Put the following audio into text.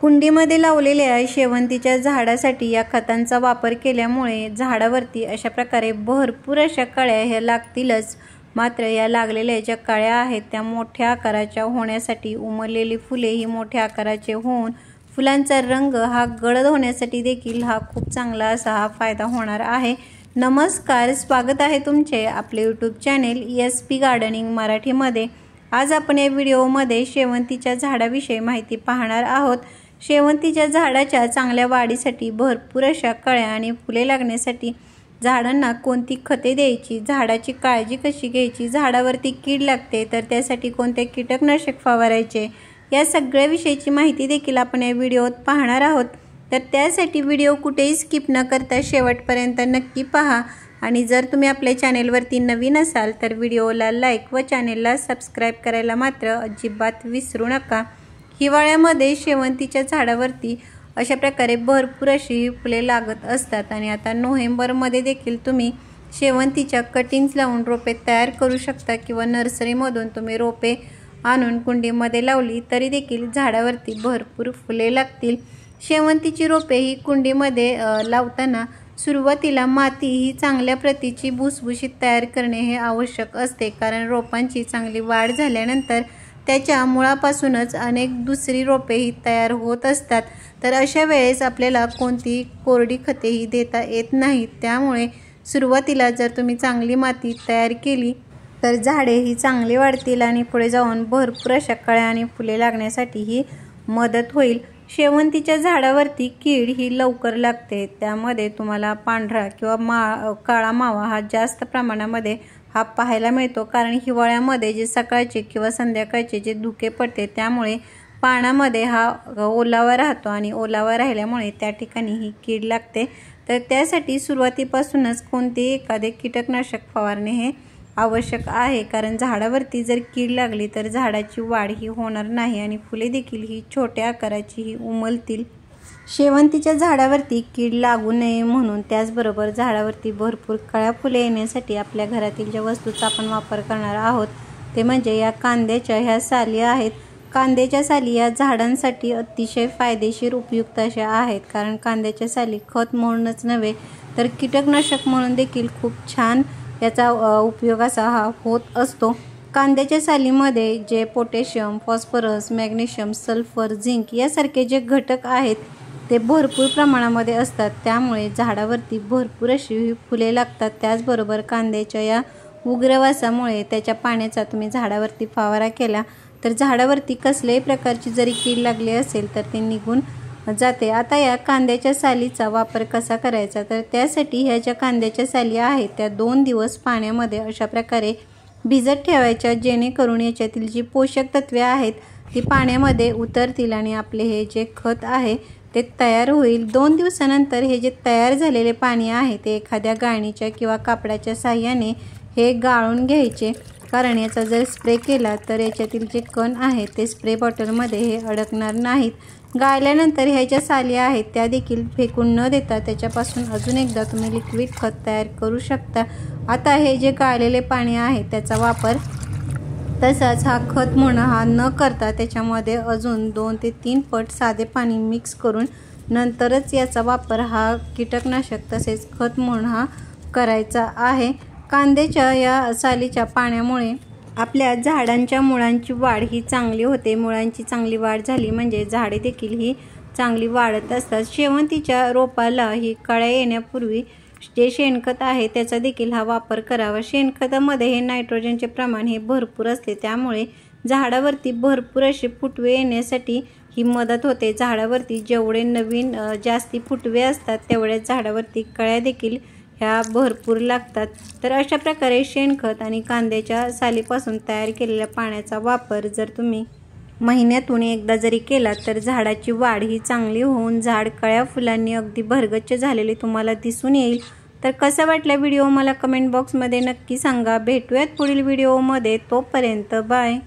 कुंडीमध्ये लावलेल्या शेवंतीच्या झाडासाठी या खतांचा वापर केल्यामुळे झाडावरती अशा प्रकारे भरपूर अशा कळ्या ह्या लागतीलच। मात्र या लागलेल्या ज्या कळ्या आहेत त्या मोठ्या आकाराच्या होण्यासाठी, उमललेली फुले ही मोठ्या आकाराचे होऊन फुलांचा रंग हा गडद होण्यासाठी देखील हा खूप चांगला असा हा फायदा होणार आहे। नमस्कार, स्वागत आहे तुमचे आपले यूट्यूब चॅनेल SP गार्डनिंग मराठीमध्ये। आज आपण या व्हिडिओमध्ये शेवंतीच्या झाडाविषयी माहिती पाहणार आहोत। शेवंतीच्या झाडाच्या चांगल्या वाढीसाठी, भरपूर अशा कळ्या आणि फुले लागण्यासाठी झाडांना कोणती खते द्यायची, झाडाची काळजी कशी घ्यायची, झाडावरती कीड लागते तर त्यासाठी कोणते कीटकनाशक फवारायचे, या सगळ्या विषयीची माहिती देखील आपण या व्हिडिओत पाहणार आहोत। तर त्यासाठी व्हिडिओ कुठेही स्किप न करता शेवटपर्यंत नक्की पहा। आणि जर तुम्ही आपल्या चॅनेलवरती नवीन असाल तर व्हिडिओला लाईक व चॅनेलला सबस्क्राईब करायला मात्र अजिबात विसरू नका। हिवाळ्यामध्ये शेवंतीच्या झाडावरती अशा प्रकारे भरपूर अशी फुले लागत असतात आणि आता नोव्हेंबरमध्ये देखील तुम्ही शेवंतीच्या कटिंग्स लावून रोपे तयार करू शकता किंवा नर्सरीमधून तुम्ही रोपे आणून कुंडीमध्ये लावली तरी देखील झाडावरती भरपूर फुले लागतील। शेवंतीची रोपे ही कुंडीमध्ये लावताना सुरुवातीला माती ही चांगल्या प्रतीची भुसभुशीत तयार करणे हे आवश्यक असते, कारण रोपांची चांगली वाढ झाल्यानंतर त्याच्या मुळापासूनच अनेक दुसरी रोपे ही तयार होत असतात। तर अशा वेळेस आपल्याला कोणती कोरडी खतेही देता येत नाहीत। त्यामुळे सुरुवातीला जर तुम्ही चांगली माती तयार केली तर झाडे ही चांगली वाढतील आणि पुढे जाऊन भरपूर अशा कळ्या आणि फुले लागण्यासाठी ही मदत होईल। शेवंतीच्या झाडावरती कीड ही लवकर लागते, त्यामध्ये तुम्हाला पांढरा किंवा काळा मावा हा जास्त प्रमाणामध्ये हा पाहायला मिळतो, कारण हिवाळ्यामध्ये जे सकाळचे किंवा संध्याकाळचे जे धुके पडते त्यामुळे पानामध्ये हा ओलावा राहतो आणि ओलावा राहिल्यामुळे त्या ठिकाणी ही कीड लागते। तर त्यासाठी सुरुवातीपासूनच कोणतेही एखादे कीटकनाशक फवारणे हे आवश्यक आहे, कारण झाडावरती जर कीड लागली तर झाडाची वाढ ही होणार नाही आणि फुले देखील ही छोट्या आकाराची ही उमलतील। शेवंतीच्या झाडावरती कीड लागू नये म्हणून, त्याचबरोबर झाडावरती भरपूर कळ्या फुले येण्यासाठी आपल्या घरातील ज्या वस्तूचा आपण वापर करणार आहोत ते म्हणजे या कांद्याच्या ह्या साली आहेत। कांद्याच्या साली या झाडांसाठी अतिशय फायदेशीर उपयुक्त अशा आहेत, कारण कांद्याच्या साली खत म्हणूनच नव्हे तर कीटकनाशक म्हणून देखील खूप छान याचा उपयोग असा हा होत असतो। कांद्याच्या सालीमध्ये जे potassium, phosphorus, magnesium, sulphur, zinc यासारखे जे घटक आहेत ते भरपूर प्रमाणामध्ये असतात, त्यामुळे झाडावरती भरपूर अशी फुले लागतात। त्याचबरोबर कांद्याच्या या उग्रवासामुळे त्याच्या पाण्याचा तुम्ही झाडावरती फवारा केला तर झाडावरती कसल्याही प्रकारची जरी कीड लागली असेल तर ते निघून जाते। आता या कांद्याच्या सालीचा वापर कसा करायचा, तर त्यासाठी ह्या ज्या कांद्याच्या साली आहेत त्या 2 दिवस पाण्यामध्ये अशा प्रकारे भिजत ठेवायच्या, जेणेकरून याच्यातील जी पोषक तत्वे आहेत ती पाण्यामध्ये उतरतील आणि आपले हे जे खत आहे ते तयार होईल। 2 दिवसानंतर हे जे तयार झालेले पाणी आहे ते एखाद्या गाळणीच्या किंवा कापडाच्या साहाय्याने हे गाळून घ्यायचे, कारण याचा जर स्प्रे केला तर याच्यातील जे कण आहे ते स्प्रे बॉटलमध्ये हे अडकणार नाहीत। गाळल्यानंतर ह्या ज्या साली आहेत त्या देखील फेकून न देता त्याच्यापासून अजून एकदा तुम्ही लिक्विड खत तयार करू शकता। आता हे जे गाळलेले पाणी आहे त्याचा वापर तसाच हा खत म्हणून हा न करता त्याच्यामध्ये अजून 2 ते 3 पट साधे पाणी मिक्स करून नंतरच याचा वापर हा कीटकनाशक तसेच खत म्हणून हा करायचा आहे। कांद्याच्या या सालीच्या पाण्यामुळे आपल्या झाडांच्या मुळांची वाढ ही चांगली होते। मुळांची चांगली वाढ झाली म्हणजे झाडे देखील ही चांगली वाढत असतात। शेवंतीच्या रोपाला ही कळ्या येण्यापूर्वी जे शेणखत आहे त्याचा देखील हा वापर करावा। शेणखतामध्ये हे नायट्रोजनचे प्रमाण हे भरपूर असते, त्यामुळे झाडावरती भरपूर असे फुटवे येण्यासाठी ही मदत होते। झाडावरती जेवढे नवीन जास्ती फुटवे असतात तेवढ्याच झाडावरती कळ्या देखील ह्या भरपूर लागतात। तर अशा प्रकारे शेणखत आणि कांद्याच्या सालीपासून तयार केलेल्या पाण्याचा वापर जर तुम्ही महिन्यातून एकदा जरी केला तर झाडाची वाढ ही चांगली होऊन झाड कळ्या फुलांनी अगदी भरगच्च झालेले तुम्हाला दिसून येईल। तर कसा वाटला व्हिडिओ मला कमेंट बॉक्समध्ये नक्की सांगा। भेटूयात पुढील व्हिडिओमध्ये, तोपर्यंत बाय।